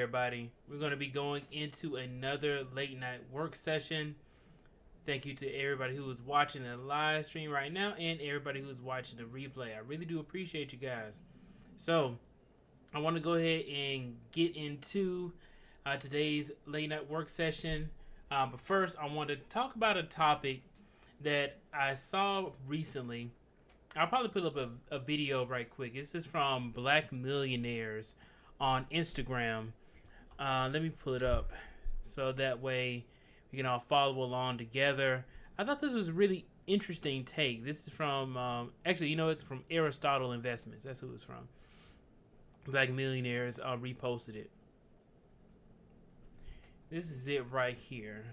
everybody. We're going to be going into another late night work session. Thank you to everybody who is watching the live stream right now and everybody who is watching the replay. I really do appreciate you guys. So, I want to go ahead and get into today's late night work session. But first, I want to talk about a topic that I saw recently. I'll probably put up a video right quick. This is from Black Millionaires on Instagram. Let me pull it up so that way we can all follow along together. I thought this was a really interesting take. This is from, actually, it's from Aristotle Investments. That's who it's from. Black Millionaires reposted it. This is it right here.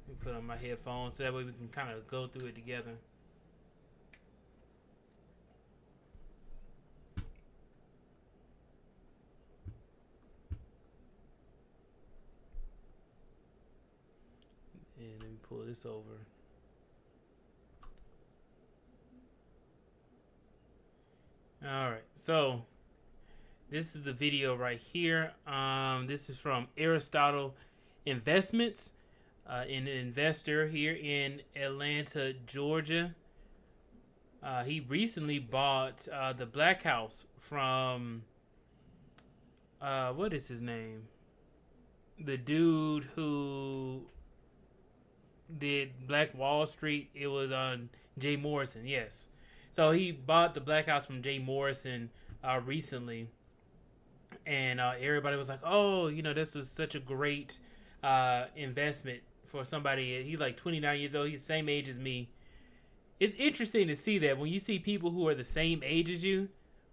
Let me put on my headphones so that way we can kind of go through it together. And let me pull this over. Alright, so this is the video right here. This is from Aristotle Investments, an investor here in Atlanta, Georgia. He recently bought the Black House from, what is his name? The dude who did Black Wall Street. It was on Jay Morrison, yes. So he bought the Black House from Jay Morrison recently. And everybody was like, oh, this was such a great investment for somebody. He's like 29 years old. He's the same age as me. It's interesting to see that when you see people who are the same age as you,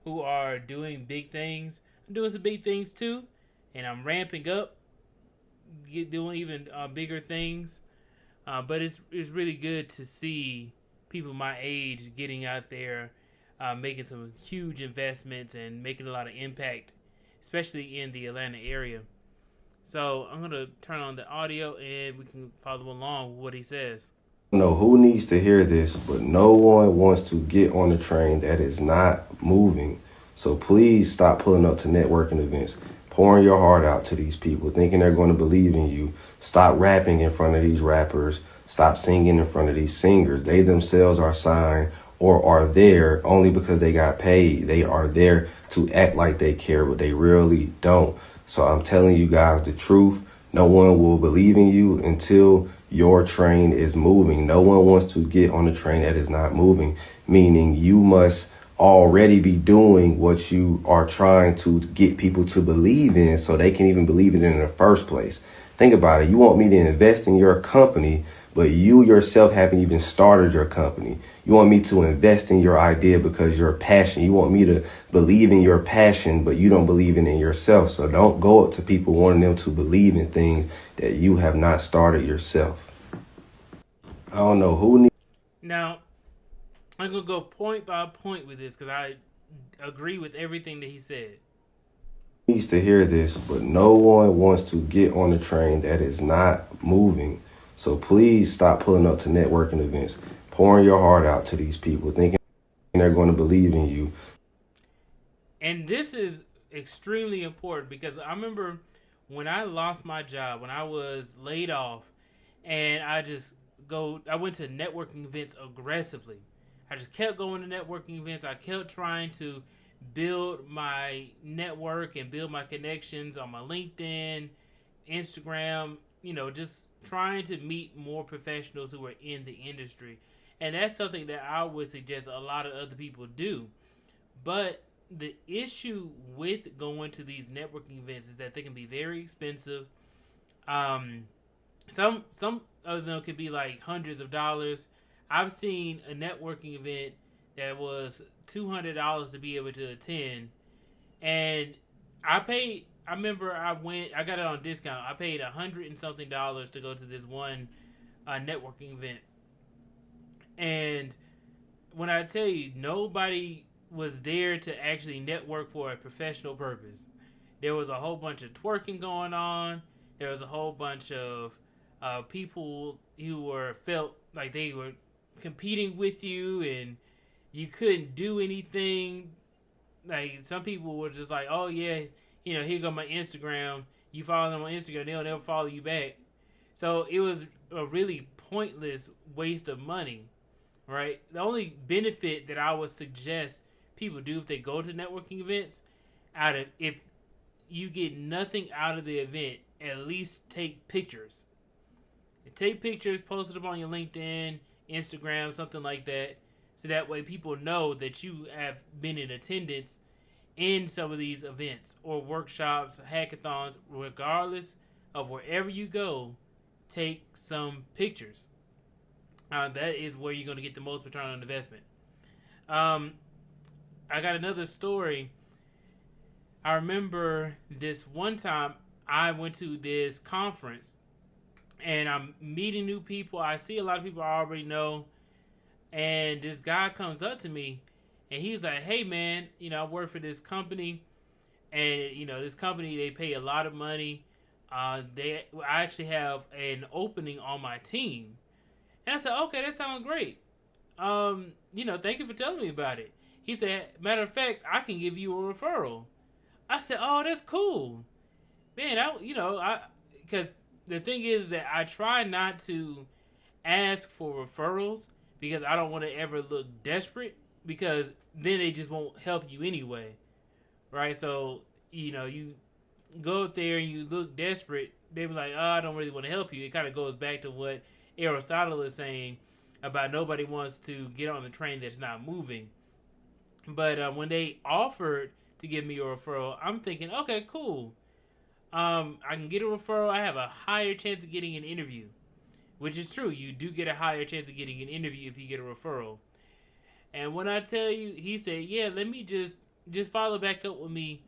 who are doing big things. I'm doing some big things too. And I'm ramping up, doing even bigger things. But it's really good to see people my age getting out there, making some huge investments and making a lot of impact, especially in the Atlanta area. So I'm going to turn on the audio and we can follow along with what he says. I don't know who needs to hear this, but no one wants to get on a train that is not moving. So please stop pulling up to networking events, pouring your heart out to these people, thinking they're going to believe in you. Stop rapping in front of these rappers. Stop singing in front of these singers. They themselves are signed or are there only because they got paid. They are there to act like they care, but they really don't. So I'm telling you guys the truth. No one will believe in you until your train is moving. No one wants to get on a train that is not moving, meaning you must already be doing what you are trying to get people to believe in so they can even believe it in the first place. Think about it. You want me to invest in your company, but you yourself haven't even started your company. You want me to invest in your idea because you're passionate. You want me to believe in your passion, but you don't believe in yourself. So don't go up to people wanting them to believe in things that you have not started yourself. I don't know who needs. Now, I'm going to go point by point with this because I agree with everything that he said. Needs to hear this, but no one wants to get on a train that is not moving. So please stop pulling up to networking events, pouring your heart out to these people, thinking they're going to believe in you. And this is extremely important because I remember when I lost my job, when I was laid off, and I went to networking events aggressively. I just kept going to networking events. I kept trying to build my network and build my connections on my LinkedIn, Instagram, just trying to meet more professionals who are in the industry. And that's something that I would suggest a lot of other people do. But the issue with going to these networking events is that they can be very expensive. Some of them could be like hundreds of dollars. I've seen a networking event that was $200 to be able to attend, and I remember I got it on discount. I paid $100 and something to go to this one networking event. And when I tell you, nobody was there to actually network for a professional purpose. There was a whole bunch of twerking going on. There was a whole bunch of people who felt like they were competing with you and you couldn't do anything. Like, some people were just like, oh yeah, here go my Instagram. You follow them on Instagram, they'll never follow you back. So it was a really pointless waste of money, right? The only benefit that I would suggest people do if they go to networking events, out of if you get nothing out of the event, at least take pictures. Take pictures, post them on your LinkedIn, Instagram, something like that, so that way people know that you have been in attendance in some of these events or workshops, hackathons, regardless of wherever you go. Take some pictures. That is where you're going to get the most return on investment. I got another story. I remember this one time I went to this conference and I'm meeting new people. I see a lot of people I already know. And this guy comes up to me and he's like, hey man, I work for this company. And, this company, they pay a lot of money. I actually have an opening on my team. And I said, okay, that sounds great. Thank you for telling me about it. He said, matter of fact, I can give you a referral. I said, oh, that's cool. Man, because the thing is that I try not to ask for referrals because I don't want to ever look desperate, because then they just won't help you anyway. Right? So, you go up there and you look desperate, they be like, oh, I don't really want to help you. It kind of goes back to what Aristotle is saying about nobody wants to get on the train that's not moving. But when they offered to give me a referral, I'm thinking, okay, cool. I can get a referral. I have a higher chance of getting an interview, which is true. You do get a higher chance of getting an interview if you get a referral. And when I tell you, he said, yeah, let me just follow back up with me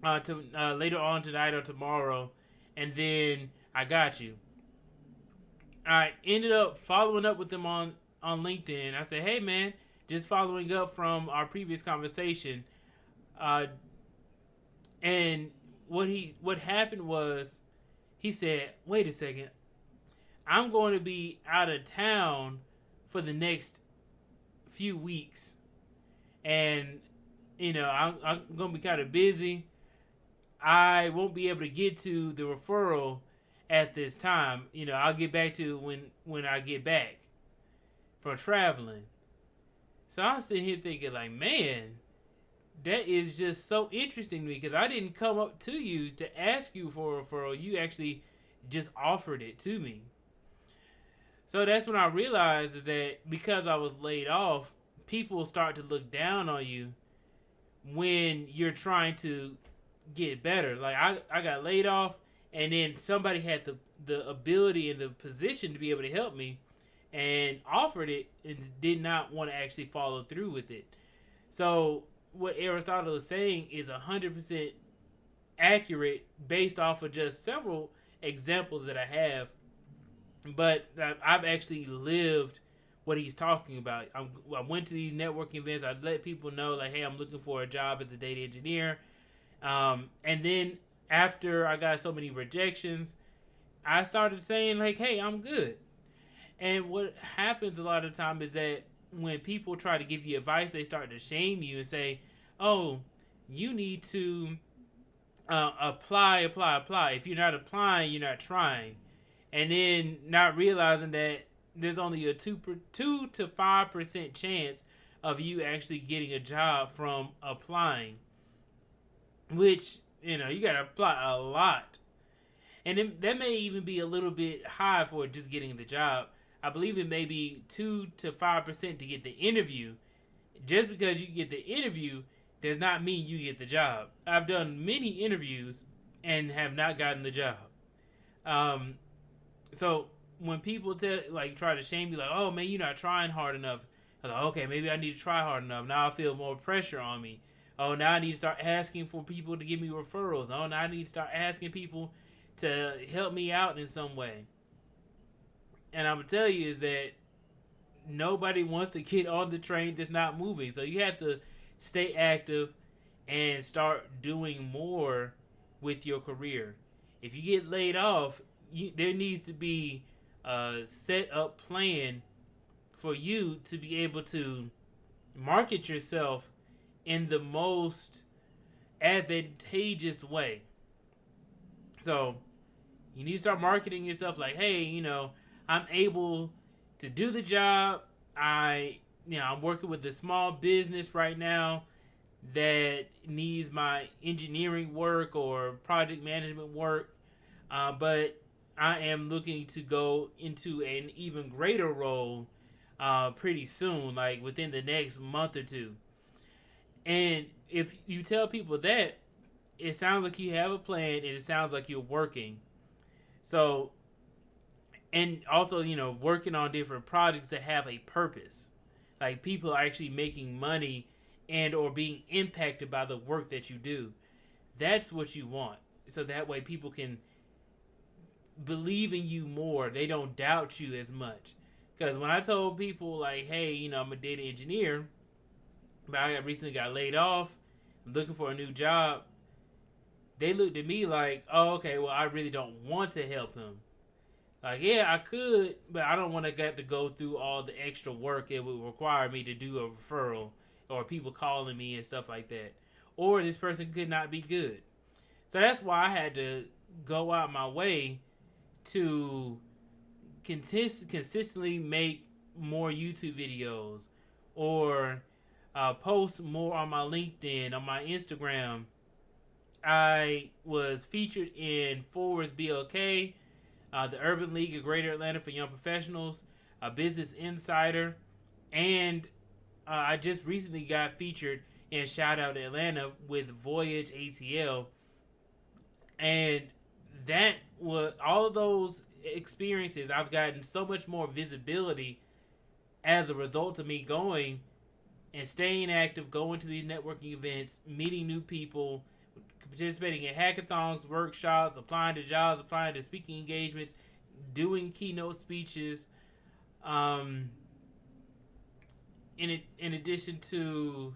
to later on tonight or tomorrow, and then I got you. I ended up following up with them on LinkedIn. I said, hey man, just following up from our previous conversation. And what happened was, he said, wait a second, I'm going to be out of town for the next few weeks. And, I'm going to be kind of busy. I won't be able to get to the referral at this time. I'll get back to when I get back from traveling. So I'm sitting here thinking like, man, that is just so interesting to me, because I didn't come up to you to ask you for a referral. You actually just offered it to me. So that's when I realized is that because I was laid off, people start to look down on you when you're trying to get better. Like I got laid off, and then somebody had the ability and the position to be able to help me and offered it and did not want to actually follow through with it. So what Aristotle is saying is 100% accurate based off of just several examples that I have. But I've actually lived what he's talking about. I went to these networking events. I let people know, like, hey, I'm looking for a job as a data engineer. And then after I got so many rejections, I started saying, like, hey, I'm good. And what happens a lot of the time is that when people try to give you advice, they start to shame you and say, oh, you need to apply. If you're not applying, you're not trying. And then not realizing that there's only a 2 to 5% chance of you actually getting a job from applying, which, you got to apply a lot. And that may even be a little bit high for just getting the job. I believe it may be 2 to 5% to get the interview. Just because you get the interview does not mean you get the job. I've done many interviews and have not gotten the job. So when people try to shame you, like, oh man, you're not trying hard enough. I'm like, okay, maybe I need to try hard enough. Now I feel more pressure on me. Oh, now I need to start asking for people to give me referrals. Oh, now I need to start asking people to help me out in some way. And I'm going to tell you is that nobody wants to get on the train that's not moving. So you have to stay active and start doing more with your career. If you get laid off, there needs to be a set up plan for you to be able to market yourself in the most advantageous way. So you need to start marketing yourself like, hey, I'm able to do the job. I'm working with a small business right now that needs my engineering work or project management work, but I am looking to go into an even greater role pretty soon, like within the next month or two. And if you tell people that, it sounds like you have a plan and it sounds like you're working. So, and also, working on different projects that have a purpose. Like people are actually making money and or being impacted by the work that you do. That's what you want. So that way people can believe in you more. They don't doubt you as much. Because when I told people like, hey, I'm a data engineer, but I recently got laid off, I'm looking for a new job, they looked at me like, oh, okay, well, I really don't want to help him. Like, yeah, I could, but I don't want to get to go through all the extra work it would require me to do a referral or people calling me and stuff like that. Or this person could not be good. So that's why I had to go out my way to consistently make more YouTube videos or post more on my LinkedIn, on my Instagram. I was featured in Forbes BLK, the Urban League of Greater Atlanta for Young Professionals, a Business Insider, and I just recently got featured in Shout Out Atlanta with Voyage ATL. And that was all of those experiences. I've gotten so much more visibility as a result of me going and staying active, going to these networking events, meeting new people, participating in hackathons, workshops, applying to jobs, applying to speaking engagements, doing keynote speeches. In addition to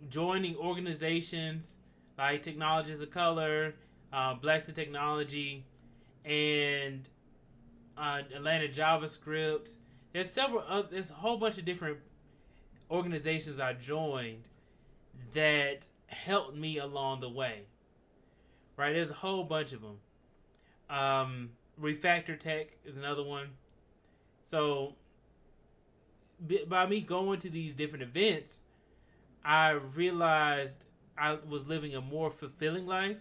joining organizations like Technologies of Color, Blacks in Technology, and Atlanta JavaScript. There's a whole bunch of different organizations I joined that helped me along the way. Right, there's a whole bunch of them. Refactor Tech is another one. So by me going to these different events, I realized I was living a more fulfilling life.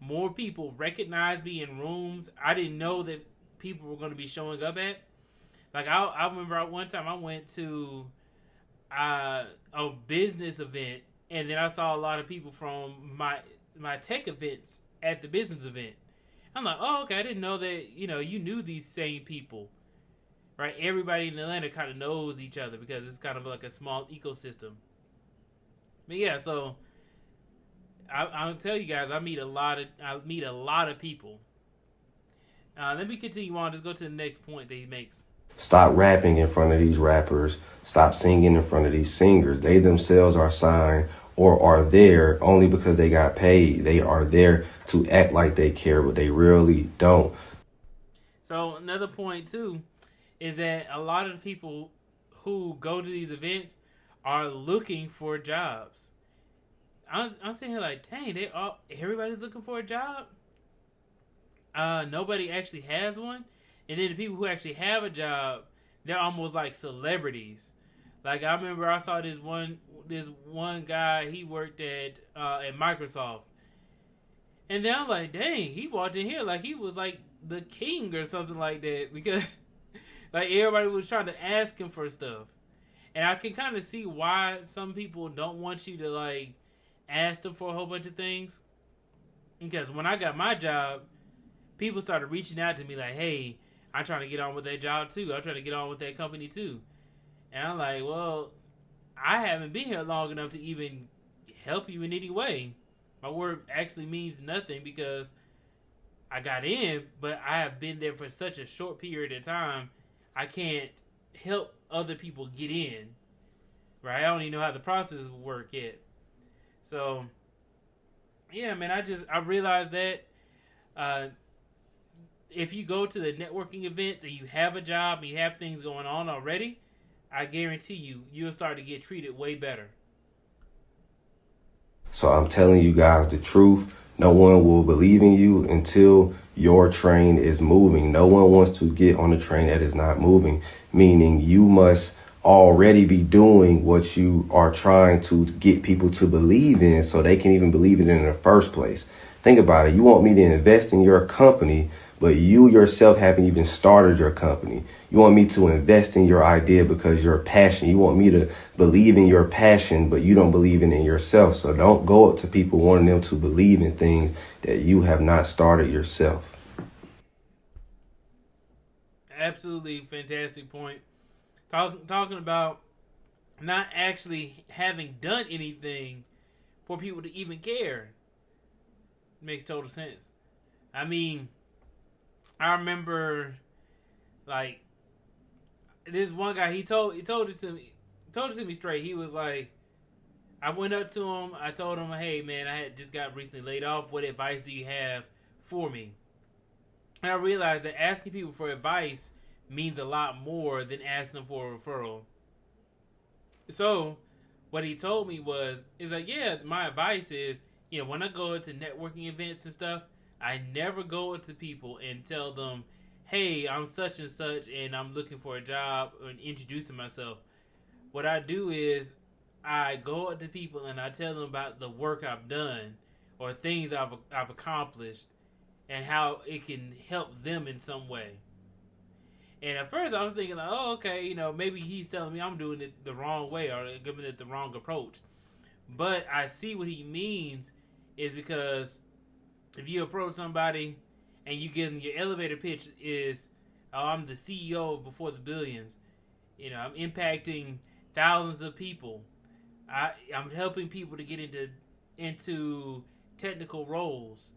More people recognized me in rooms I didn't know that people were going to be showing up at. Like I remember one time I went to a business event, and then I saw a lot of people from my tech events at the business event. I'm like, oh, okay, I didn't know that you knew these same people, right? Everybody in Atlanta kind of knows each other because it's kind of like a small ecosystem. But yeah, so I'll tell you guys, I meet a lot of people. Let me continue on. Just go to the next point that he makes. Stop rapping in front of these rappers. Stop singing in front of these singers. They themselves are signed or are there only because they got paid. They are there to act like they care, but they really don't. So another point too is that a lot of the people who go to these events are looking for jobs. I'm sitting here like, dang, everybody's looking for a job. Nobody actually has one, and then the people who actually have a job, they're almost like celebrities. Like I remember I saw this one guy. He worked at Microsoft, and then I was like, dang, he walked in here like he was like the king or something like that because like everybody was trying to ask him for stuff, and I can kind of see why some people don't want you to like ask them for a whole bunch of things. Because when I got my job, people started reaching out to me like, hey, I'm trying to get on with that job too. I'm trying to get on with that company too. And I'm like, well, I haven't been here long enough to even help you in any way. My work actually means nothing because I got in, but I have been there for such a short period of time. I can't help other people get in. Right? I don't even know how the process will work yet. So, yeah, man, I realized that if you go to the networking events and you have a job and you have things going on already, I guarantee you'll start to get treated way better. So I'm telling you guys the truth. No one will believe in you until your train is moving. No one wants to get on a train that is not moving, meaning you must already be doing what you are trying to get people to believe in so they can even believe it in the first place. Think about it. You want me to invest in your company, but you yourself haven't even started your company. You want me to invest in your idea because you're passionate. You want me to believe in your passion, but you don't believe in it yourself. So don't go up to people wanting them to believe in things that you have not started yourself. Absolutely fantastic point. Talking about not actually having done anything for people to even care makes total sense. I mean, I remember like this one guy. He told it to me straight. He was like, I went up to him. I told him, "Hey man, I had just got recently laid off. What advice do you have for me?" And I realized that asking people for advice means a lot more than asking them for a referral. So, what he told me is like, yeah, my advice is, when I go into networking events and stuff, I never go up to people and tell them, hey, I'm such and such and I'm looking for a job, and introducing myself. What I do is I go up to people and I tell them about the work I've done or things I've accomplished and how it can help them in some way. And at first I was thinking like, oh, okay, maybe he's telling me I'm doing it the wrong way or giving it the wrong approach. But I see what he means is because if you approach somebody and you give them your elevator pitch is, oh, I'm the CEO of Before the Billions. I'm impacting thousands of people. I'm helping people to get into technical roles.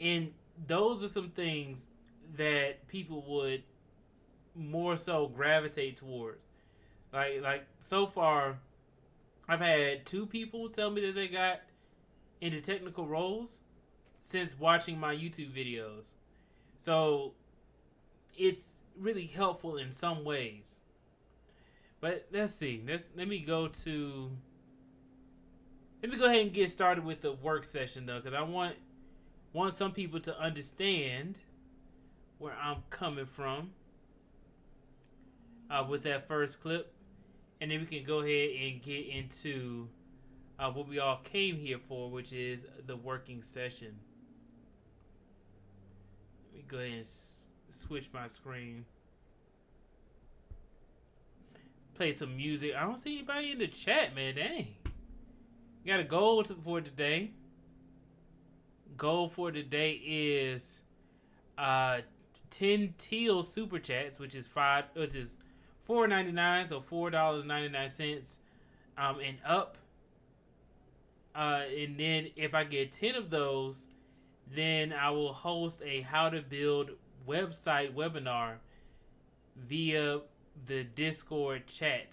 And those are some things that people would more so gravitate towards. Like so far, I've had 2 people tell me that they got into technical roles since watching my YouTube videos. So it's really helpful in some ways. But let's see. Let me go ahead and get started with the work session though, because I want some people to understand where I'm coming from with that first clip, and then we can go ahead and get into what we all came here for, which is the working session. Let me go ahead and switch my screen. Play some music. I don't see anybody in the chat, man. Dang. We got a goal for today. Goal for today is 10 teal super chats, which is $4.99, so $4.99 and up. And then if I get 10 of those, then I will host a how to build website webinar via the Discord chat,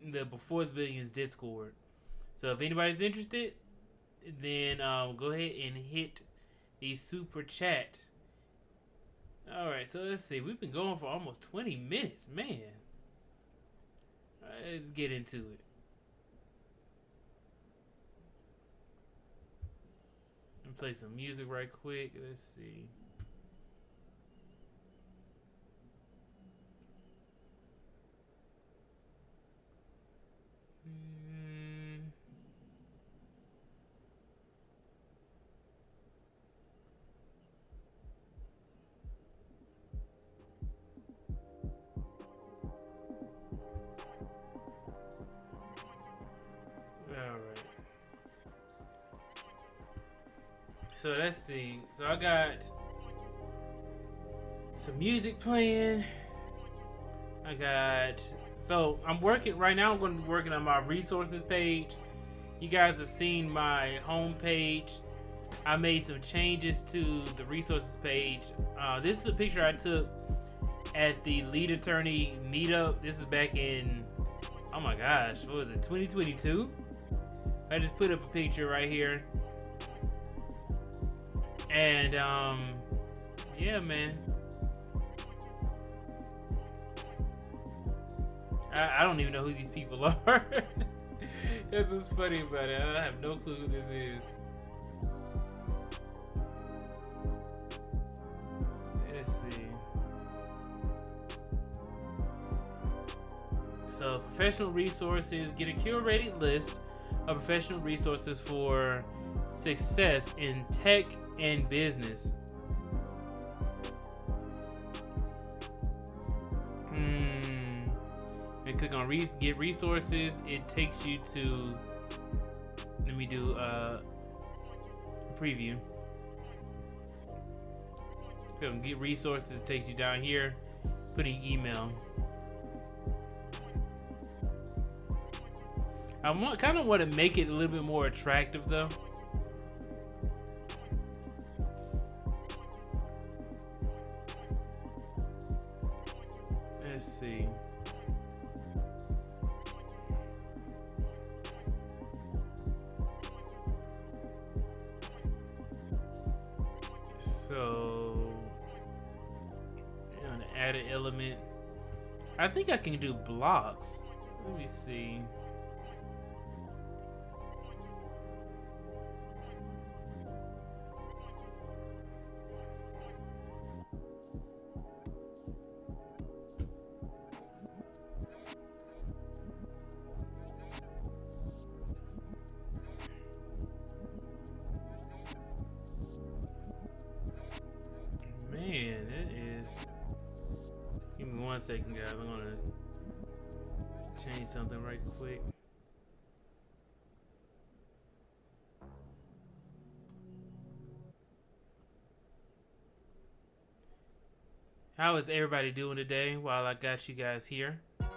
the Before the Billions Discord. So if anybody's interested, then go ahead and hit the super chat. All right, so let's see. We've been going for almost 20 minutes, man. All right, let's get into it. Let me play some music right quick. Let's see. Alright. So let's see. So I got some music playing. So I'm working right now. I'm going to be working on my resources page. You guys have seen my home page. I made some changes to the resources page. This is a picture I took at the lead attorney meetup. This is back in, oh my gosh, what was it, 2022? I just put up a picture right here. And yeah, man. I don't even know who these people are. That's what's funny about it. I have no clue who this is. Let's see. So, professional resources. Get a curated list of professional resources for success in tech and business. And click on get resources. It takes you to, let me do a preview. Click on get resources. It takes you down here. Putting email. I kind of want to make it a little bit more attractive though. Let's see. So, I'm gonna add an element. I think I can do blocks. Let me see. Man, that is. Give me 1 second, guys. I'm gonna change something right quick. How is everybody doing today while I got you guys here? Do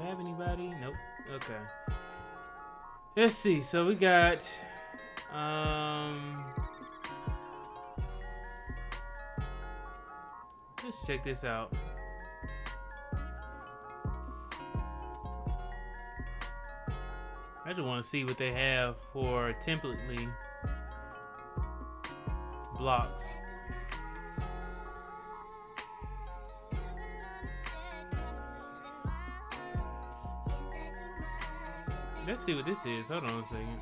I have anybody? Nope. Okay. Let's see. So we got let's check this out. I just want to see what they have for templately blocks. Let's see what this is. Hold on a second.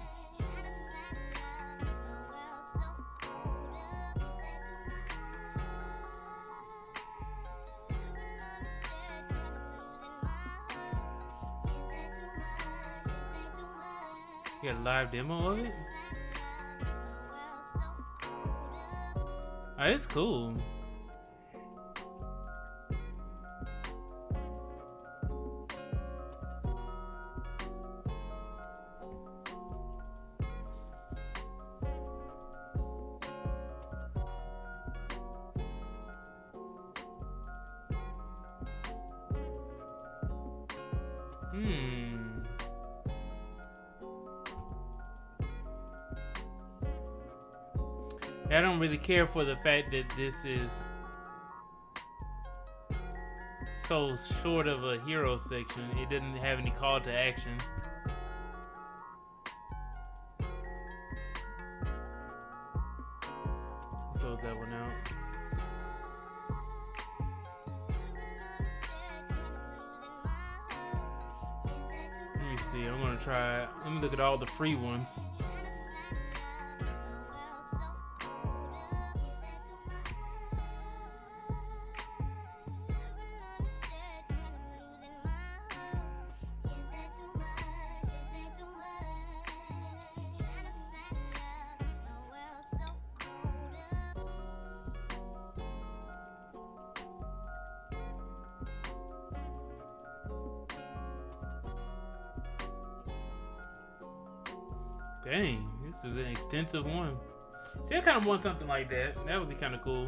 You got a live demo of it? Oh, it's cool. I don't really care for the fact that this is so short of a hero section. It doesn't have any call to action. Close that one out. Let me see. I'm gonna try. Let me look at all the free ones. Dang, this is an extensive one. See, I kind of want something like that. That would be kind of cool.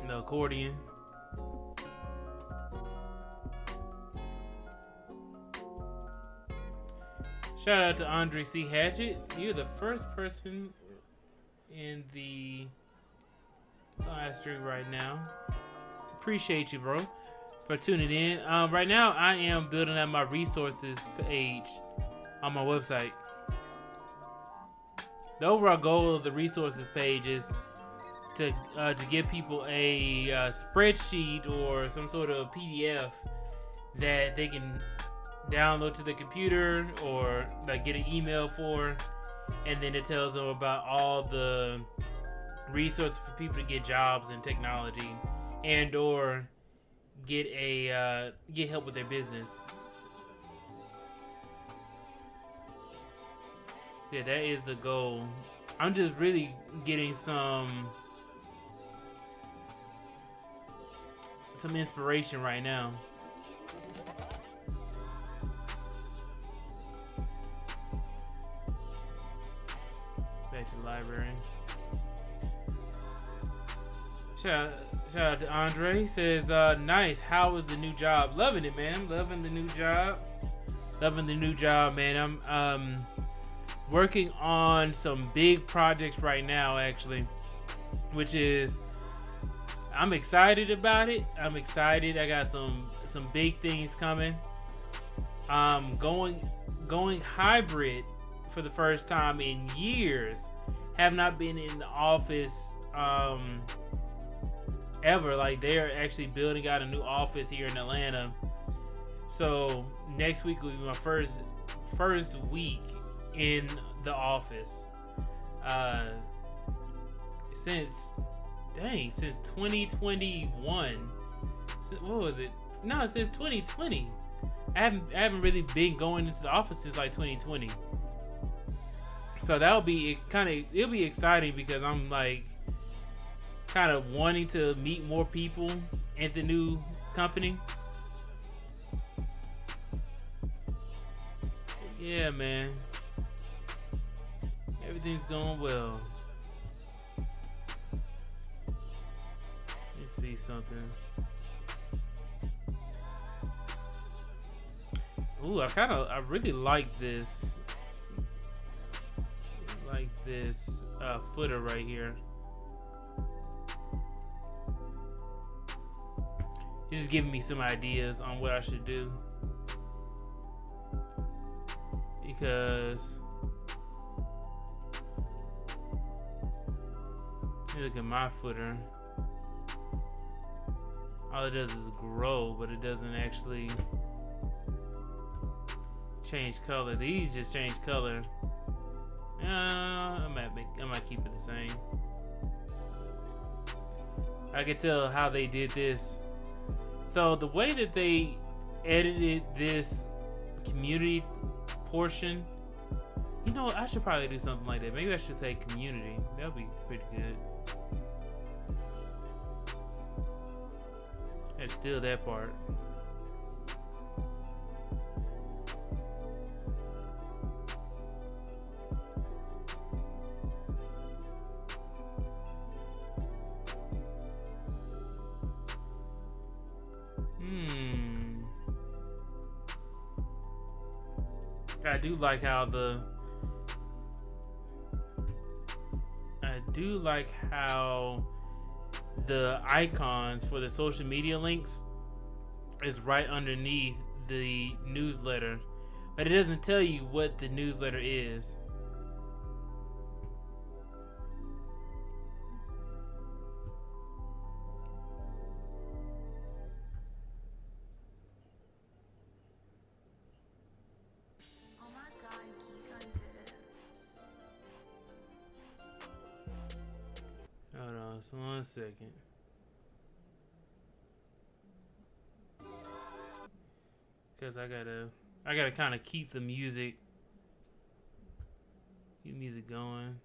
The accordion. Shout out to Andre C. Hatchett. You're the first person in the live stream right now. Appreciate you, bro, for tuning in. Right now, I am building out my resources page on my website. The overall goal of the resources page is to give people a spreadsheet or some sort of PDF that they can download to the computer or like get an email for, and then it tells them about all the resources for people to get jobs in technology and or get help with their business. So yeah, that is the goal. I'm just really getting some inspiration right now. Back to the library. Shout out to Andre. He says, nice. How was the new job? Loving it, man. Loving the new job. Loving the new job, man. I'm working on some big projects right now, actually, which is I'm excited about it. I'm excited. I got some big things coming. Going hybrid for the first time in years. Have not been in the office ever. Like, they're actually building out a new office here in Atlanta. So next week will be my first week in the office since 2021. What was it? No, since 2020. I haven't really been going into the office since like 2020. So it'll be exciting because I'm like kind of wanting to meet more people at the new company. Yeah, man. Everything's going well. Let's see something. Ooh, I really like this. Like this footer right here. It's just giving me some ideas on what I should do. Because look at my footer. All it does is grow, but it doesn't actually change color. These just change color. I might keep it the same. I can tell how they did this. So the way that they edited this community portion, you know, I should probably do something like that. Maybe I should say community. That would be pretty good. I'd steal that part. I do like how the icons for the social media links is right underneath the newsletter, but it doesn't tell you what the newsletter is. Hold on, so 1 second. Cause I gotta kind of keep the music going.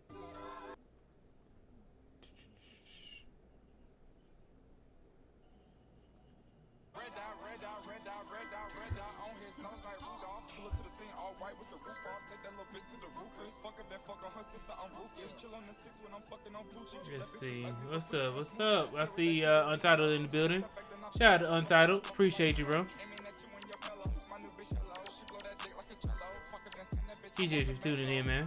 Let's see. What's up? I see Untitled in the building. Shout out to Untitled. Appreciate you, bro. Appreciate you tuning in, man.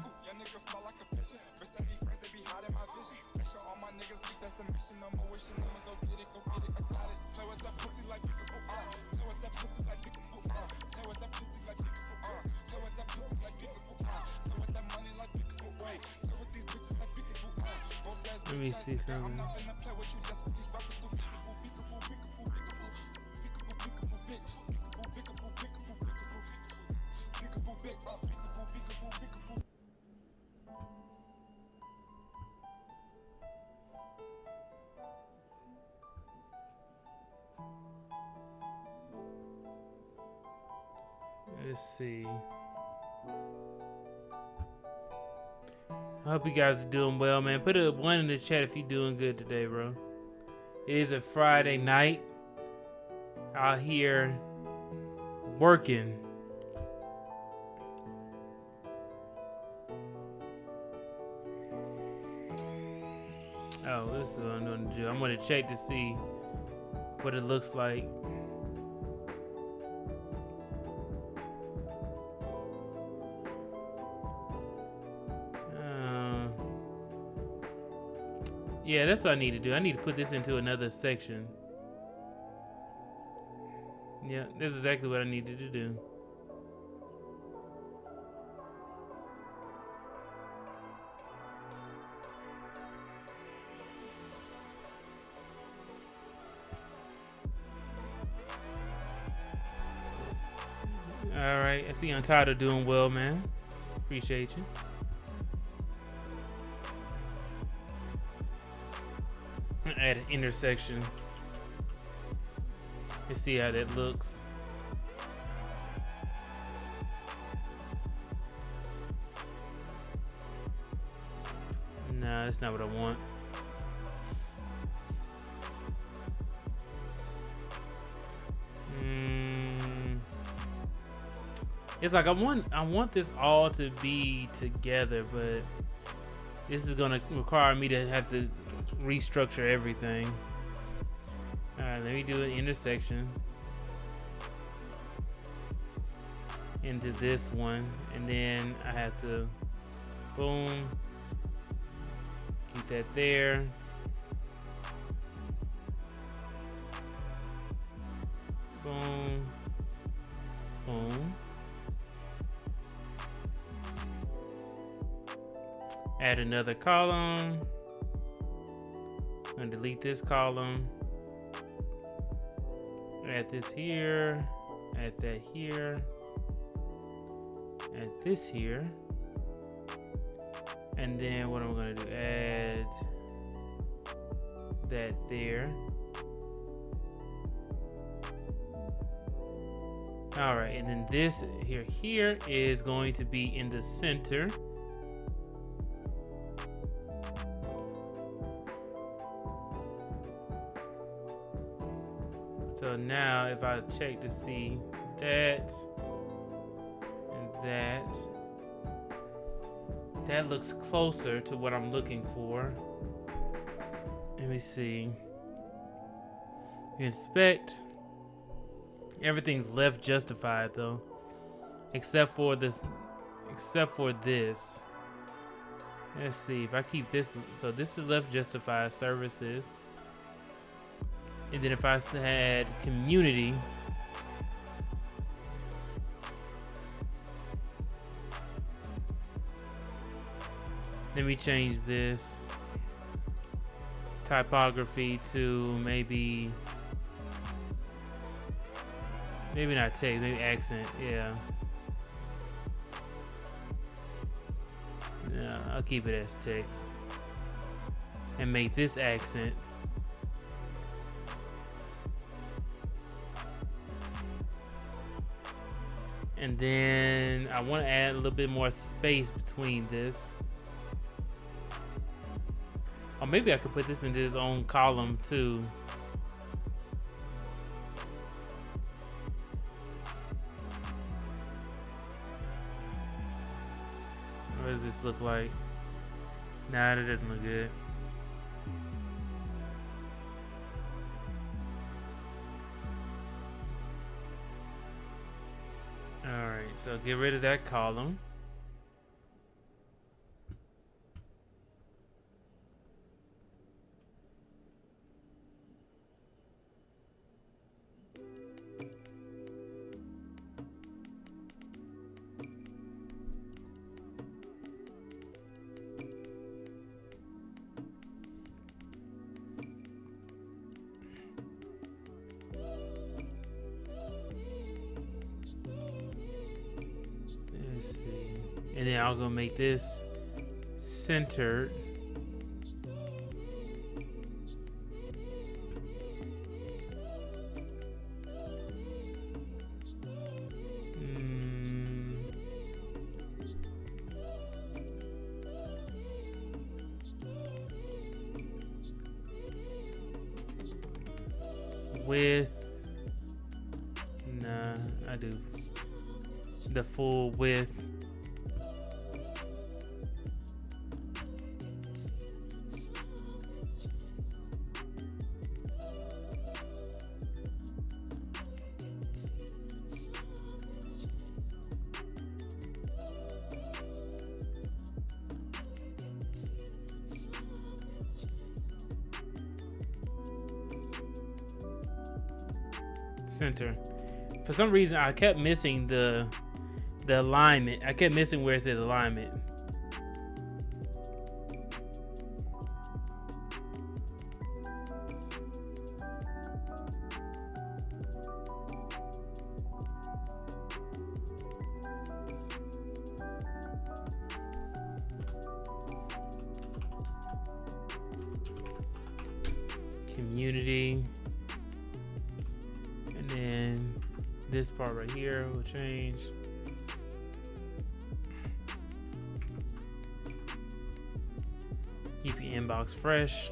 Let me see something. Let's see. I hope you guys are doing well, man. Put a 1 in the chat if you're doing good today, bro. It is a Friday night. Out here working. Oh, this is what I'm going to do. I'm going to check to see what it looks like. Yeah, that's what I need to do. I need to put this into another section. Yeah, this is exactly what I needed to do. All right, I see Untitled doing well, man. Appreciate you. Add an intersection. Let's see how that looks. Nah, that's not what I want. It's like I want this all to be together, but this is gonna require me to have to restructure everything. All right, let me do an intersection into this one, and then I have to boom, keep that there. Boom, boom. Add another column. I'm gonna delete this column. Add this here. Add that here. Add this here. And then what I'm gonna do, add that there. All right, and then this here is going to be in the center. So now if I check to see that and that looks closer to what I'm looking for. Let me see. Inspect. Everything's left justified though, except for this. Let's see if I keep this. So this is left justified services. And then if I had community, let me change this typography to maybe not text, maybe accent. Yeah, I'll keep it as text and make this accent. And then I want to add a little bit more space between this. Or maybe I could put this into its own column too. What does this look like? Nah, that doesn't look good. Alright, so get rid of that column. And then I'll go make this centered. Width. Nah, I do the full width. Center. For some reason, I kept missing the alignment. I kept missing where it said alignment. Community. And then this part right here will change. Keep your inbox fresh.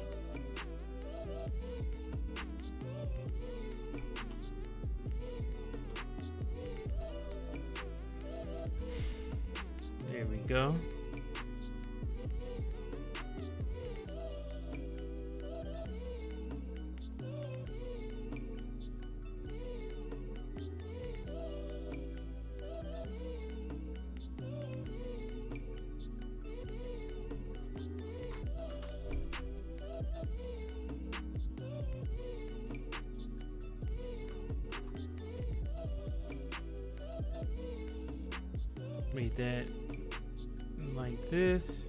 There we go. Make that like this.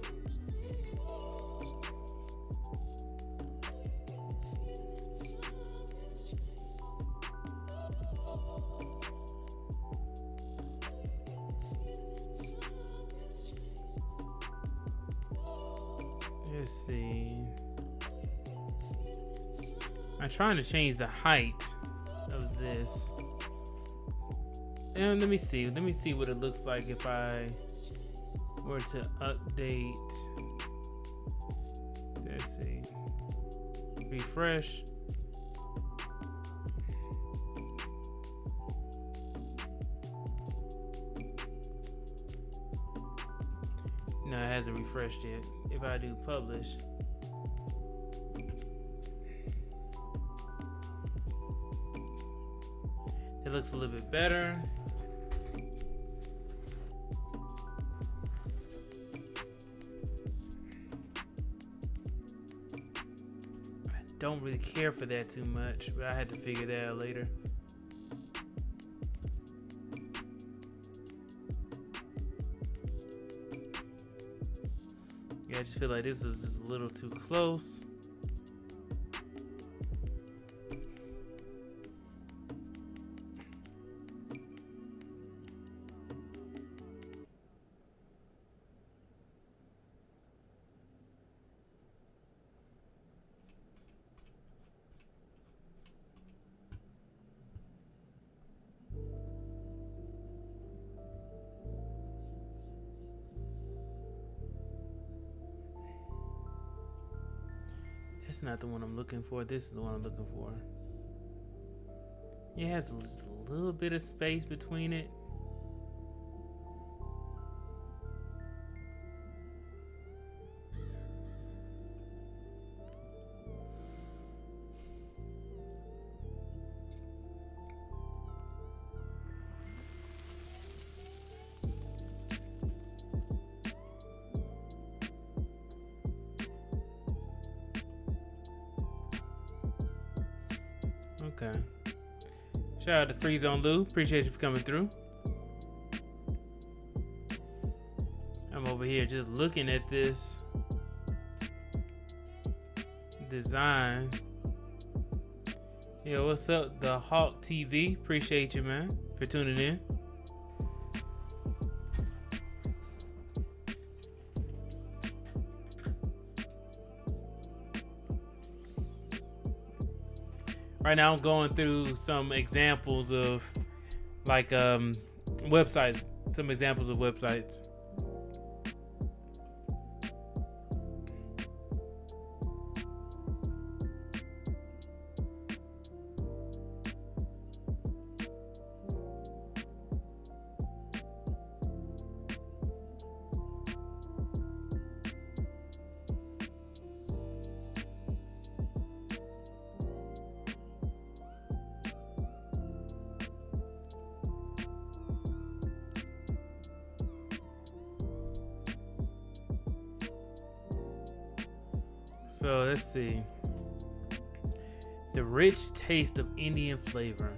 Let's see. I'm trying to change the height of this. And let me see what it looks like if I were to update. Let's see. Refresh. No, it hasn't refreshed yet. If I do publish. It looks a little bit better. Don't really care for that too much, but I had to figure that out later. Yeah, I just feel like this is just a little too close. That's not the one I'm looking for. This is the one I'm looking for. It has just a little bit of space between it. Okay. Shout out to Free Zone Lou. Appreciate you for coming through. I'm over here just looking at this design. Yo, what's up, the Hawk TV? Appreciate you, man, for tuning in. right now I'm going through some examples of like websites, some examples of websites. So let's see. The rich taste of Indian flavor.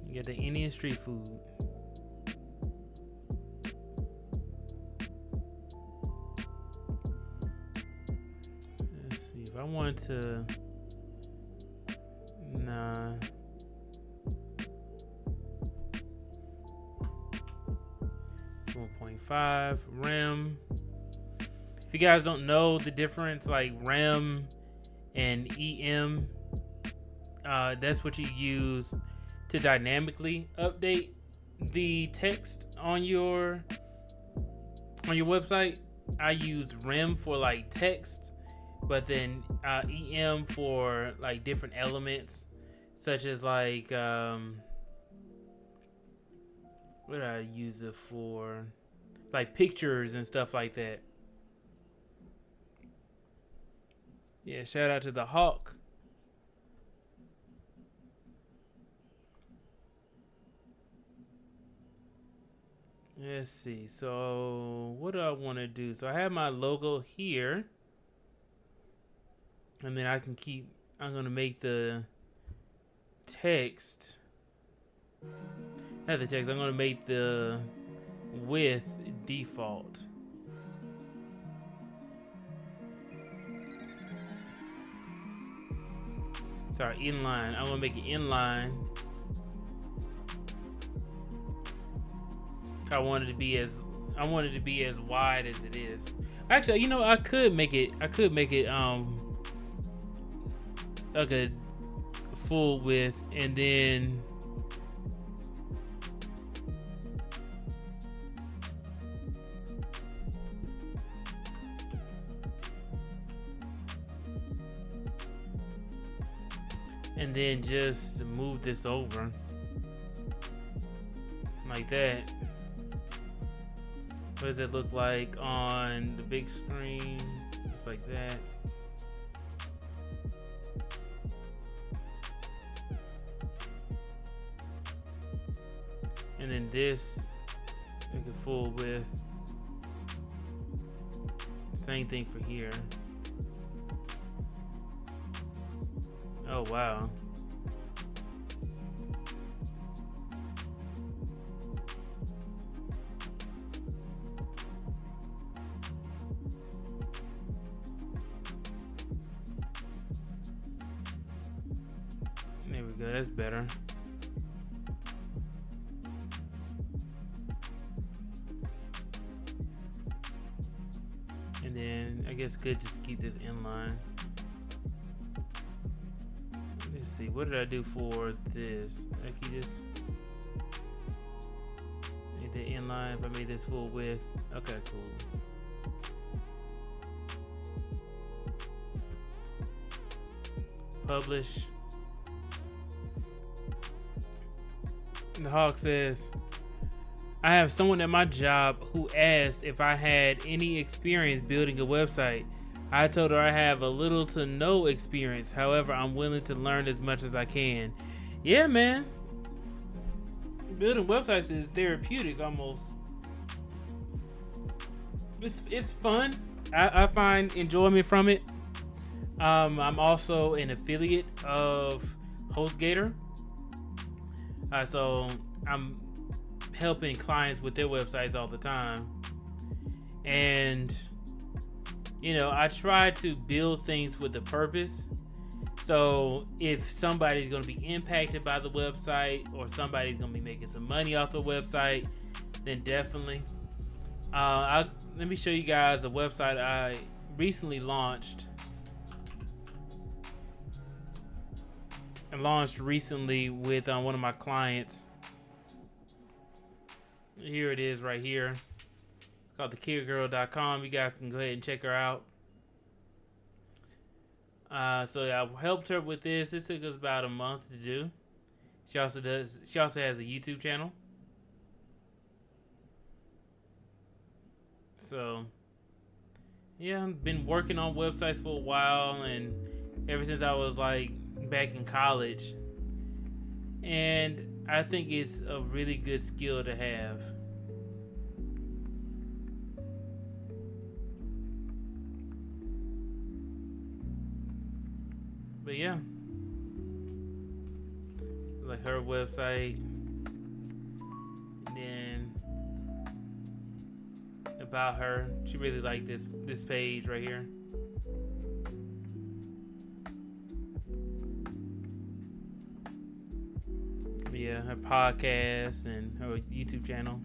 You get the Indian street food. Let's see. If I want to... Nah. It's 1.5. REM. If you guys don't know the difference, like REM and EM, that's what you use to dynamically update the text on your website. I use REM for like text, but then EM for like different elements, such as like what do I use it for? Like pictures and stuff like that. Yeah, shout out to the Hawk. Let's see. So, what do I want to do? So, I have my logo here. And then I'm going to make the text. Not the text. I'm going to make the width default. Sorry, inline. I want to make it inline. I want it to be as wide as it is. Actually, you know, I could make it like a full width, and then just move this over like that. What does it look like on the big screen? It's like that. And then this, make it full width. Same thing for here. Oh, wow. There we go, that's better. And then I guess good just keep this inline. Let's see, what did I do for this? I can just make the inline if I made this full width. Okay, cool. Publish. The Hawk says, I have someone at my job who asked if I had any experience building a website. I told her I have a little to no experience. However, I'm willing to learn as much as I can. Yeah, man. Building websites is therapeutic almost. It's fun. I find enjoyment from it. I'm also an affiliate of HostGator. So I'm helping clients with their websites all the time. And, you know, I try to build things with a purpose. So if somebody's going to be impacted by the website, or somebody's going to be making some money off the website, then definitely. Let me show you guys a website I recently launched. launched recently with one of my clients. Here it is right here. It's called thekidgirl.com. You guys can go ahead and check her out. So I helped her with this. It took us about a month to do. She also has a YouTube channel. So yeah, I've been working on websites for a while, and ever since I was like back in college. And I think it's a really good skill to have. But yeah, like her website, and then about her, she really liked this page right here. But yeah, her podcast and her YouTube channel.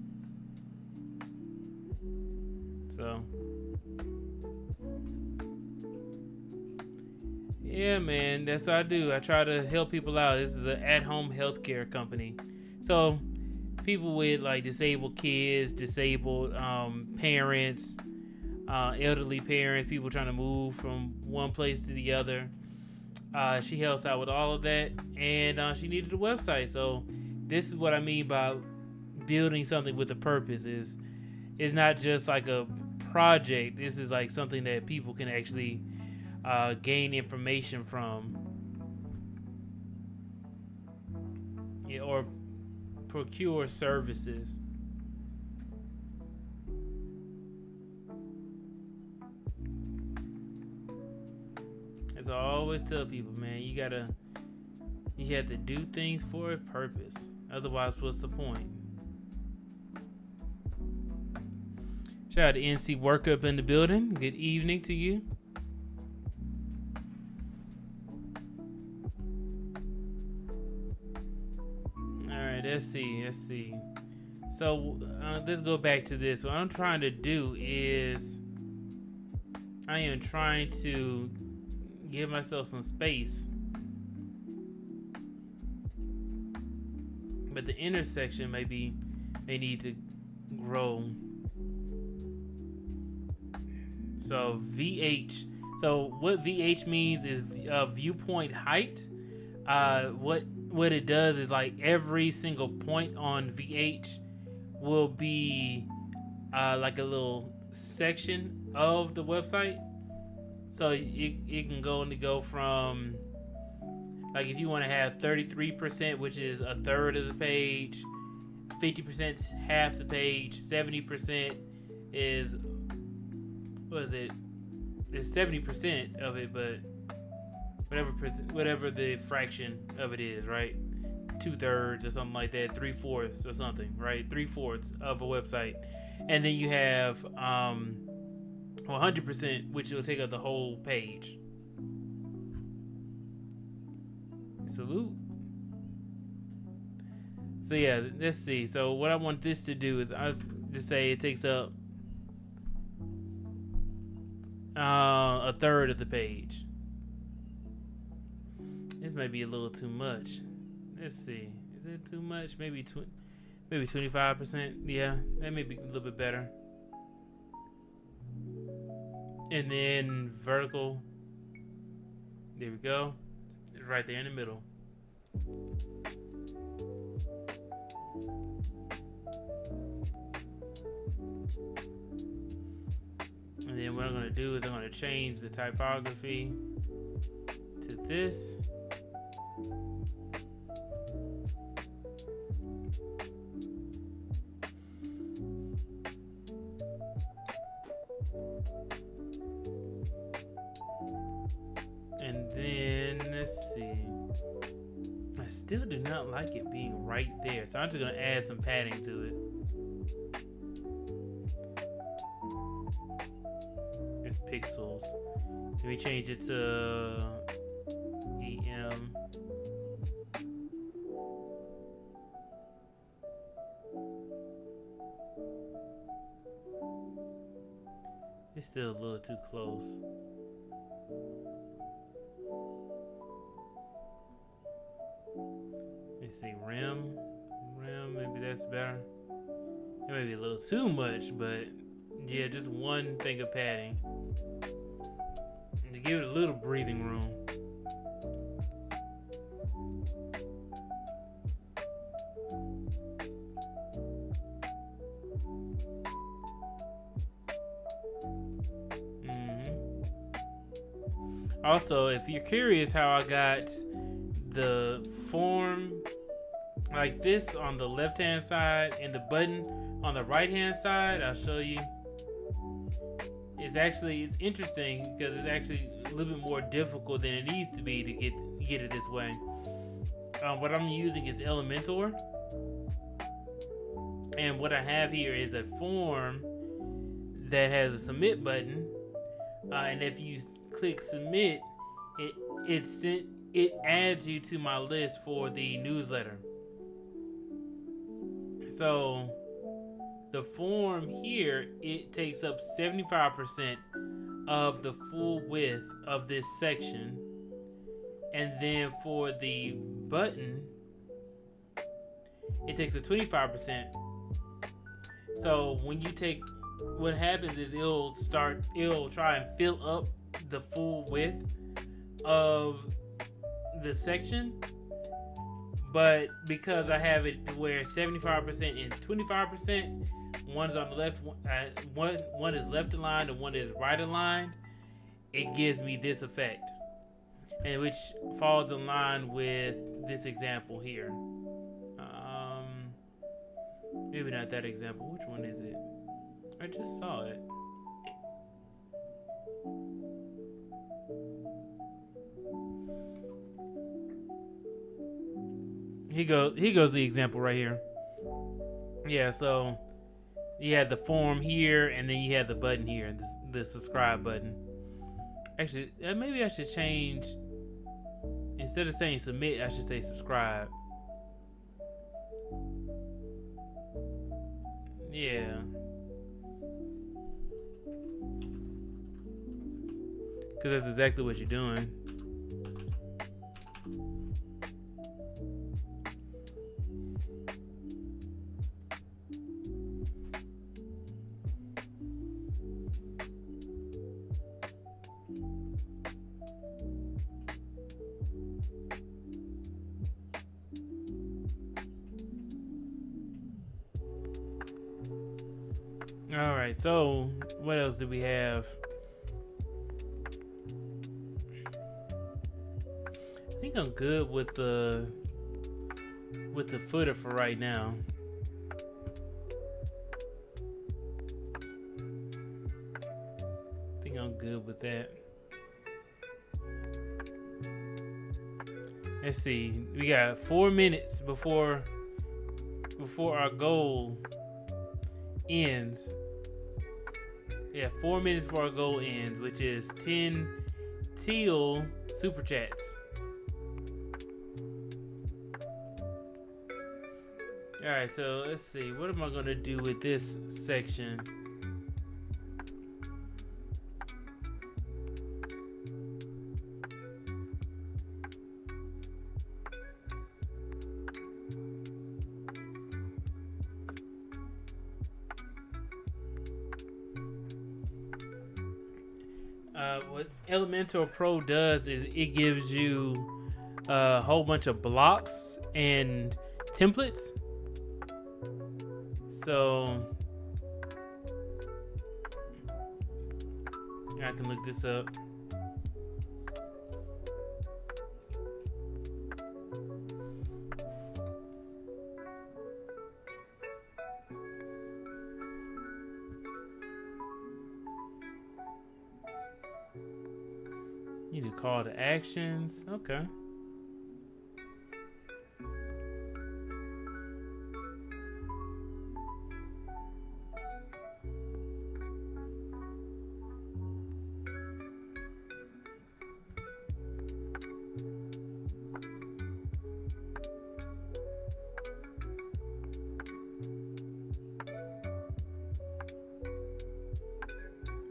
So yeah, man, that's what I do. I try to help people out. This is an at-home healthcare company. So people with like disabled kids, disabled parents, elderly parents, people trying to move from one place to the other. She helps out with all of that, and she needed a website. So this is what I mean by building something with a purpose. It's not just like a project. This is like something that people can actually gain information from, yeah, or procure services. As I always tell people, man, you have to do things for a purpose. Otherwise, what's the point? Shout out to NC Work Up in the building. Good evening to you. Alright, let's see. So let's go back to this. What I'm trying to do is I am trying to give myself some space, but the intersection may need to grow. So VH. So what VH means is viewpoint height. What it does is like every single point on VH will be like a little section of the website. So it can go from, like, if you want to have 33%, which is a third of the page, 50% is half the page, 70% is, what is it? It's 70% of it, but whatever the fraction of it is, right? 2/3 or something like that, 3/4 or something, right? 3/4 of a website, and then you have 100%, which will take up the whole page. Salute. So yeah, let's see. So what I want this to do is I just say it takes up a third of the page. This may be a little too much. Let's see. Is it too much? Maybe 25%. Yeah, that may be a little bit better. And then vertical. There we go. It's right there in the middle. And then what I'm going to do is I'm going to change the typography to this. And then let's see. I still do not like it being right there, so I'm just going to add some padding to it. It's pixels. Let me change it to EM. It's still a little too close. see, rim, maybe that's better. It may be a little too much, but yeah, just one thing of padding. And to give it a little breathing room. Also, if you're curious how I got the form like this on the left hand side and the button on the right hand side, I'll show you. It's interesting because it's actually a little bit more difficult than it needs to be to get it this way. What I'm using is Elementor, and what I have here is a form that has a submit button, and if you click submit, it adds you to my list for the newsletter. So the form here, it takes up 75% of the full width of this section, and then for the button, it takes a 25%. So when you take, what happens is it'll try and fill up the full width of the section, but because I have it where 75% and 25%, one is on the left, one is left aligned and one is right aligned, it gives me this effect, and which falls in line with this example here. Maybe not that example. Which one is it? I just saw it. He goes the example right here. Yeah, so you had the form here, and then you had the button here, the subscribe button. Actually, maybe I should change, instead of saying submit, I should say subscribe. Yeah. Because that's exactly what you're doing. All right, so what else do we have? I think I'm good with the footer for right now. I think I'm good with that. Let's see. We got 4 minutes before our goal ends. Yeah, 4 minutes before our goal ends, which is 10 teal super chats. All right, so let's see. What am I gonna do with this section? What Elementor Pro does is it gives you a whole bunch of blocks and templates. So I can look this up. You do call to actions. Okay.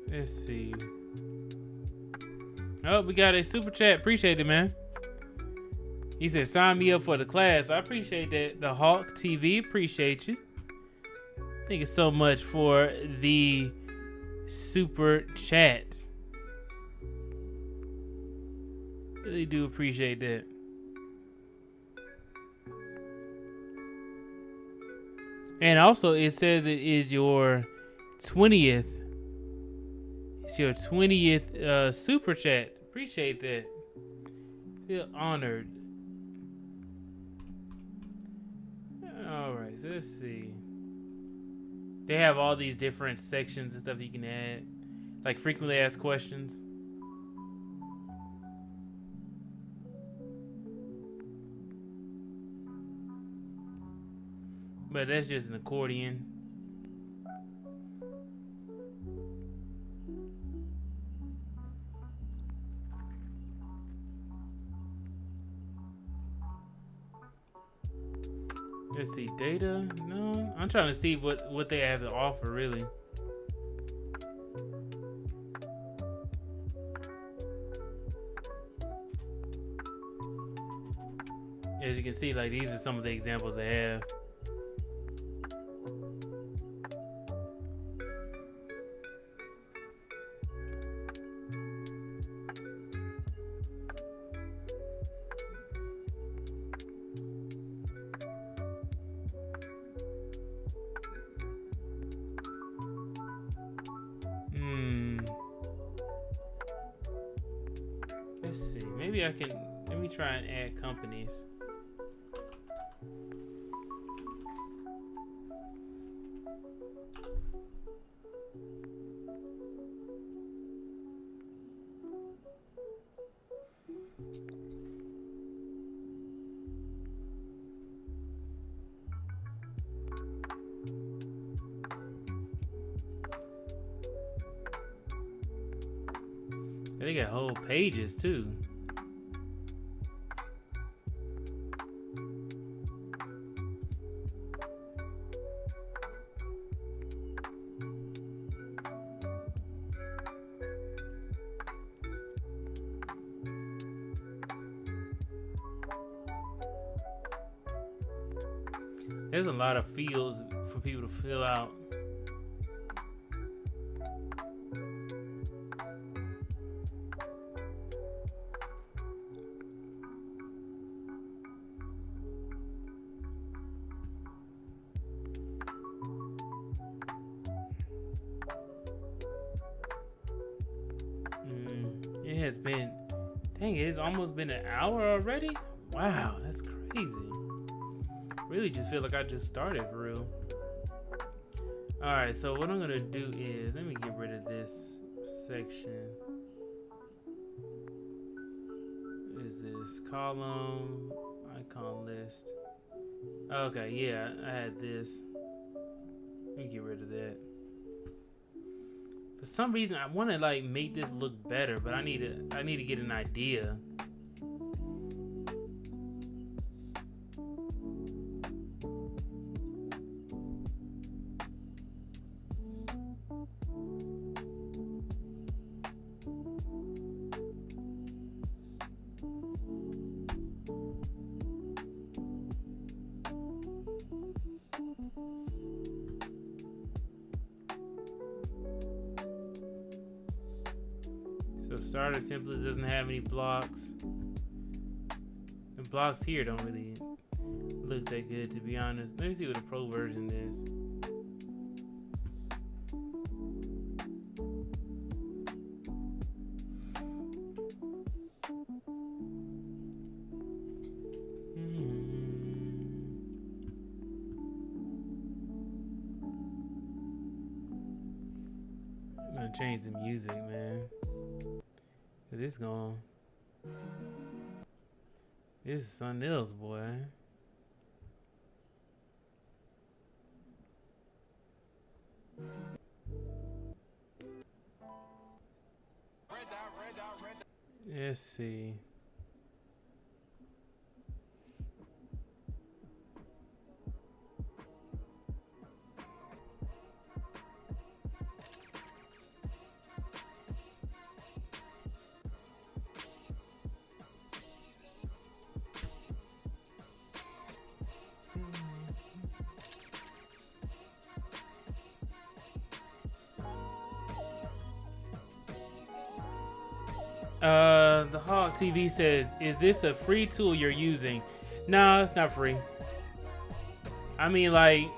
Let's see. Oh, we got a super chat. Appreciate it, man. He said, sign me up for the class. I appreciate that. The Hawk TV, appreciate you. Thank you so much for the super chat. Really do appreciate that. And also, it says it is your 20th. It's your 20th super chat. Appreciate that. Feel honored. All right, so let's see. They have all these different sections and stuff you can add, like frequently asked questions. But that's just an accordion. Let's see, data. No, I'm trying to see what they have to offer, really. As you can see, like, these are some of the examples they have. Let's see. Maybe I can. Let me try and add companies. They got whole pages too. There's a lot of fields for people to fill out. It has been, dang, it's almost been an hour already? Wow, that's crazy. Really just feel like I just started for real. Alright, so what I'm gonna do is, let me get rid of this section. What is this? Column, icon list. Okay, yeah, I had this. Let me get rid of that. For some reason, I want to like make this look better, but I need to get an idea. So starter templates doesn't have any blocks. The blocks here don't really look that good, to be honest. Let me see what the pro version is. I'm gonna change the music, man. This gone. This is something else, boy. Let's see. The Hawk TV says, "Is this a free tool you're using?" No, it's not free. I mean, like,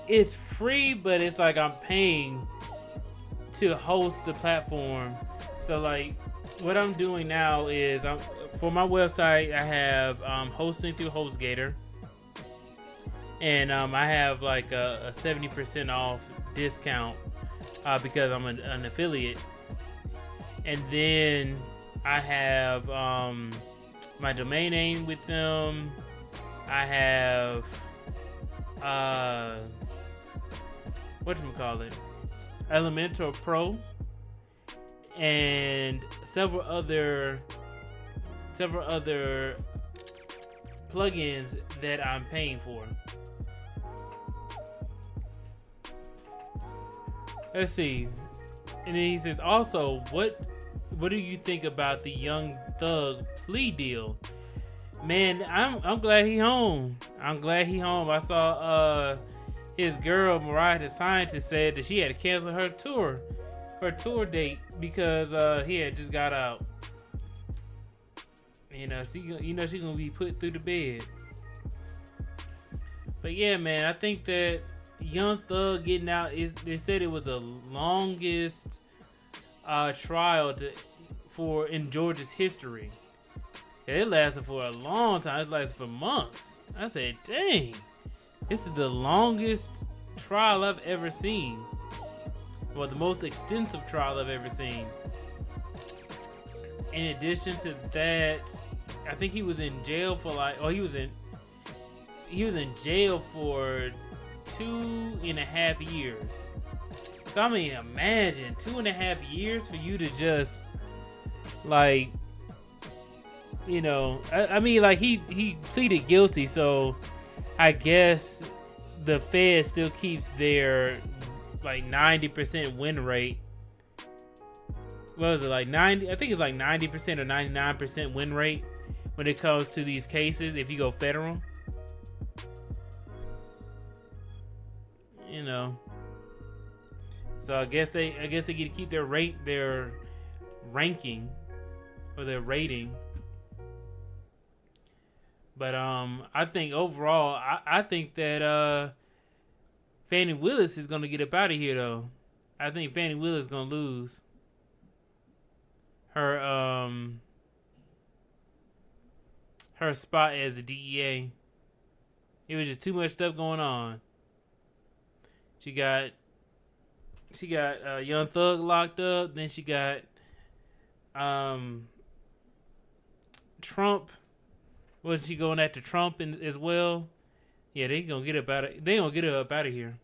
it's free, but it's like I'm paying to host the platform. So, like, what I'm doing now is, for my website, I have hosting through HostGator, and I have like a 70% off discount because I'm an affiliate. And then I have my domain name with them. I have whatchamacallit, Elementor Pro, and several other plugins that I'm paying for. Let's see. And then he says, also, what do you think about the Young Thug plea deal? Man, I'm glad he home. I'm glad he home. I saw his girl Mariah the Scientist said that she had to cancel her tour date because he had just got out. She's gonna be put through the bed. But yeah, man, I think that Young Thug getting out they said it was the longest trial in Georgia's history. It lasted for a long time. It lasted for months. I said, dang, this is the longest trial I've ever seen. Well, the most extensive trial I've ever seen. In addition to that, I think he was in jail for he was in jail for 2.5 years. So I mean, imagine 2.5 years for you to just I mean, like he pleaded guilty, so I guess the Fed still keeps their 90% win rate. What was it, like 90? I think it's like 90% or 99% win rate when it comes to these cases if you go federal. So I guess they get to keep their ranking or their rating. But I think overall, I think that Fannie Willis is gonna get up out of here though. I think Fannie Willis is gonna lose her spot as a DEA. It was just too much stuff going on. She got Young Thug locked up. Then she got Trump. Was she going after Trump as well? Yeah, they gonna get up out of. They gonna get her up out of here.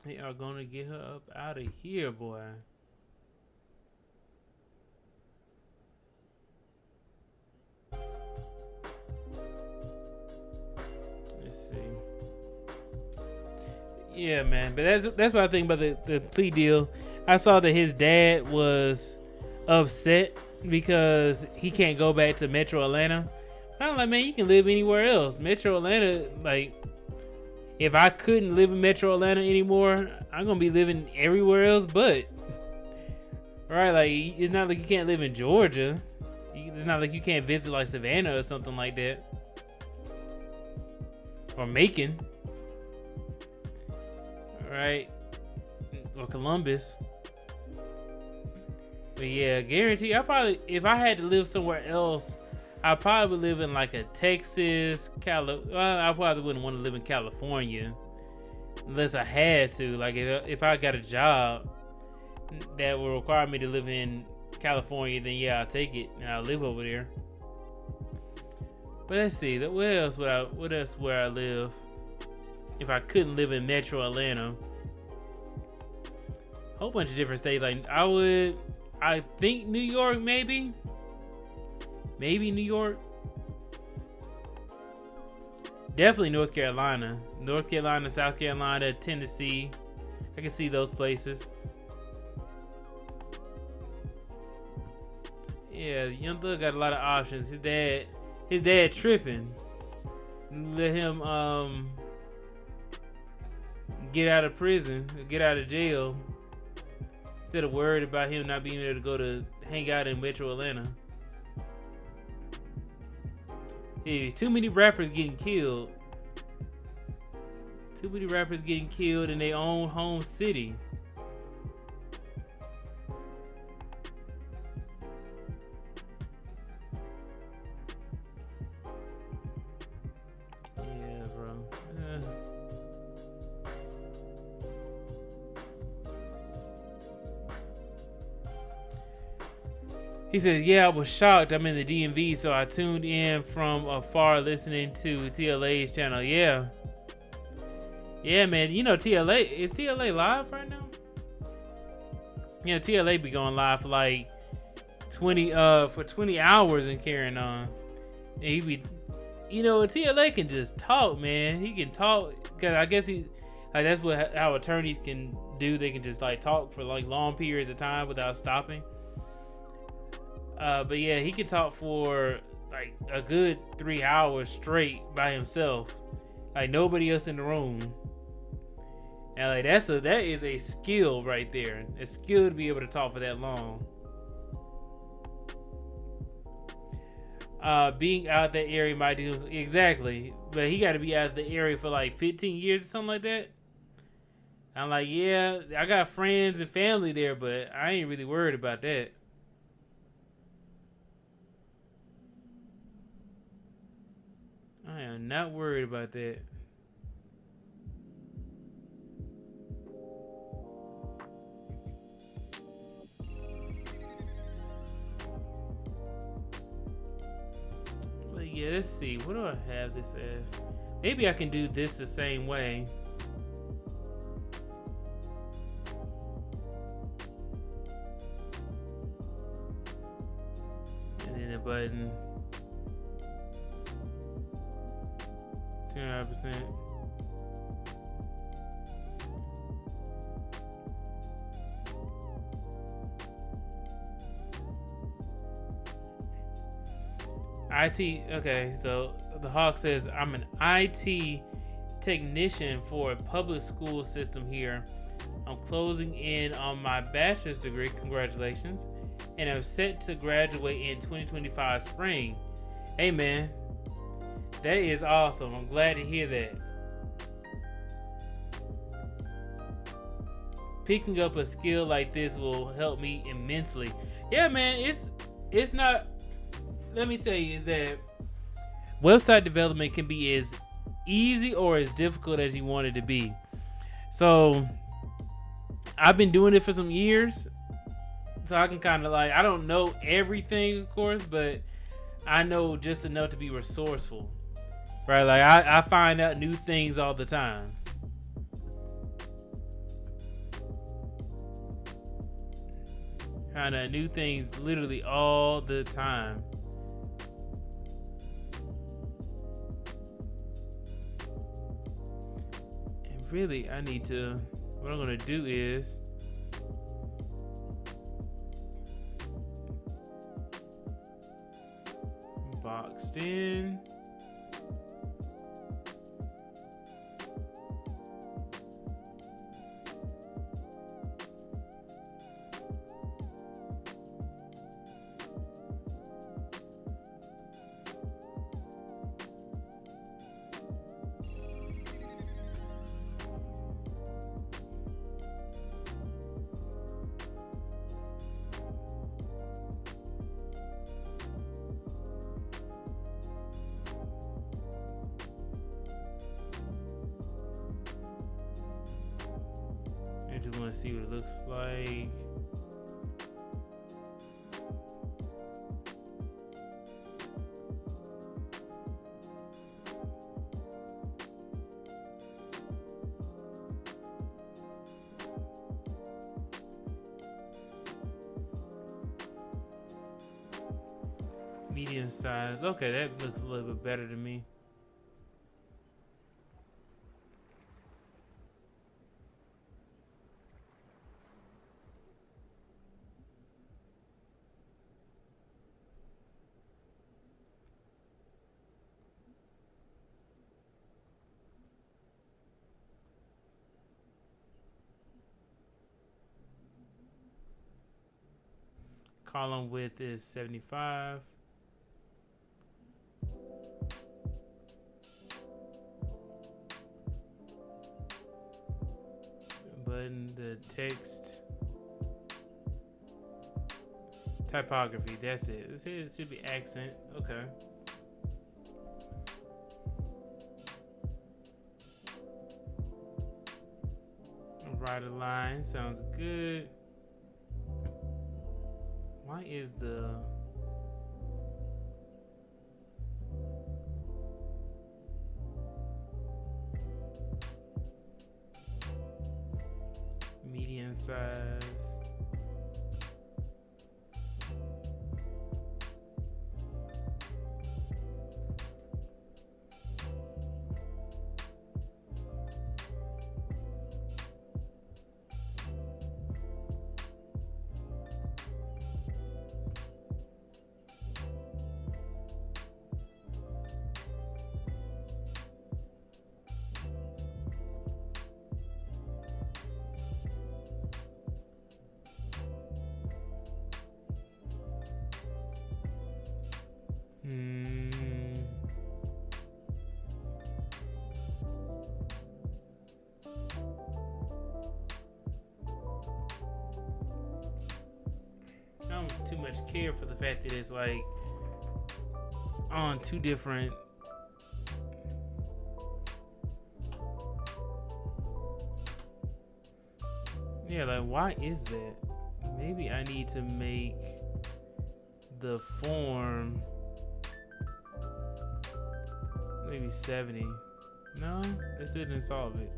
They are gonna get her up out of here, boy. Let's see. Yeah, man, but that's what I think about the plea deal. I saw that his dad was upset because he can't go back to Metro Atlanta. I'm like, man, you can live anywhere else. Metro Atlanta, if I couldn't live in Metro Atlanta anymore, I'm gonna be living everywhere else but. Right, it's not like you can't live in Georgia. It's not like you can't visit Savannah or something like that. Or Macon. Right? Or Columbus. But yeah, guarantee if I had to live somewhere else, I'd probably live in a Texas, I probably wouldn't want to live in California unless I had to. If I got a job that would require me to live in California, then yeah, I'll take it and I'll live over there. But let's see, what else where I live if I couldn't live in Metro Atlanta? Whole bunch of different states. I think New York, maybe New York. Definitely North Carolina, South Carolina, Tennessee. I can see those places. Yeah, Young Thug got a lot of options. His dad tripping. Let him get out of prison, get out of jail, instead of worried about him not being able to go to hang out in Metro Atlanta. Yeah, too many rappers getting killed. Too many rappers getting killed in their own home city. Yeah, bro. He says, yeah, I was shocked. I'm in the DMV, so I tuned in from afar listening to TLA's channel. Yeah. Yeah, man. You know, TLA, is TLA live right now? Yeah, TLA be going live for like 20 hours and carrying on. And he be, you know, TLA can just talk, man. He can talk, cause I guess that's how attorneys can do. They can just like talk for like long periods of time without stopping. But yeah, he can talk for like a good 3 hours straight by himself, like nobody else in the room. And like that is a skill right there. A skill to be able to talk for that long. Being out that area might do exactly, but he got to be out of the area for like 15 years or something like that. I'm like, yeah, I got friends and family there, but I ain't really worried about that. I am not worried about that. But yeah, let's see. What do I have this as? Maybe I can do this the same way. And then the button. 200%. IT, okay, so the Hawk says, I'm an IT technician for a public school system here. I'm closing in on my bachelor's degree, congratulations, and I'm set to graduate in 2025 spring. Hey man, that is awesome. I'm glad to hear that. Picking up a skill like this will help me immensely. Yeah man, it's not, let me tell you, is that website development can be as easy or as difficult as you want it to be. So I've been doing it for some years, so I can kind of like, I don't know everything of course, but I know just enough to be resourceful, right? Like I find out new things all the time. Find out new things literally all the time. Really, I need to, what I'm gonna do is boxed in. I just want to see what it looks like. Medium size. Okay, that looks a little bit better to me. Column width is 75. Button, the text, typography. That's it. It should be accent. Okay. Right align sounds good. Why is the medium size? I don't too much care for the fact that it's like on two different like why is that? Maybe I need to make the form maybe 70. No, this didn't solve it.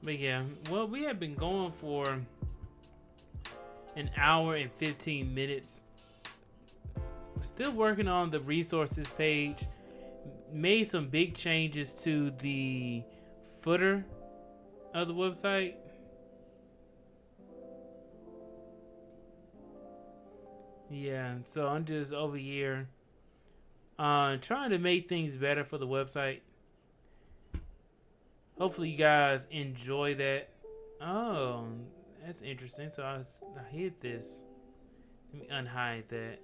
But yeah, well, we have been going for an hour and 15 minutes. We're still working on the resources page. Made some big changes to the footer of the website. Yeah, so I'm just over here trying to make things better for the website. Hopefully you guys enjoy that. Oh, that's interesting. So I hid this. Let me unhide that.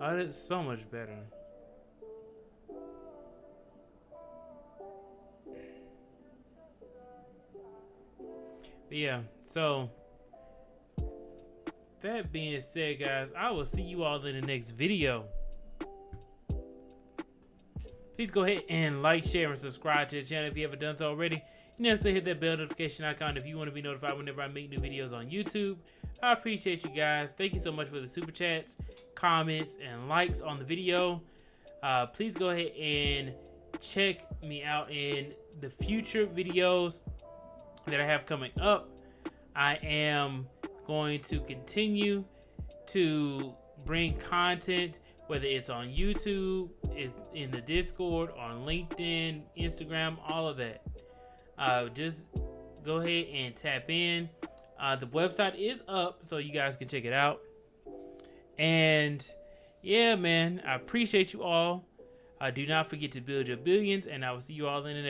Oh, that's so much better. But yeah, so that being said, guys, I will see you all in the next video. Please go ahead and like, share, and subscribe to the channel if you haven't done so already. And also hit that bell notification icon if you want to be notified whenever I make new videos on YouTube. I appreciate you guys. Thank you so much for the super chats, comments, and likes on the video. Please go ahead and check me out in the future videos that I have coming up. I am going to continue to bring content, whether it's on YouTube, in the Discord, on LinkedIn, Instagram, all of that. Just go ahead and tap in. The website is up, so you guys can check it out. And yeah, man, I appreciate you all. Do not forget to build your billions, and I will see you all in the next.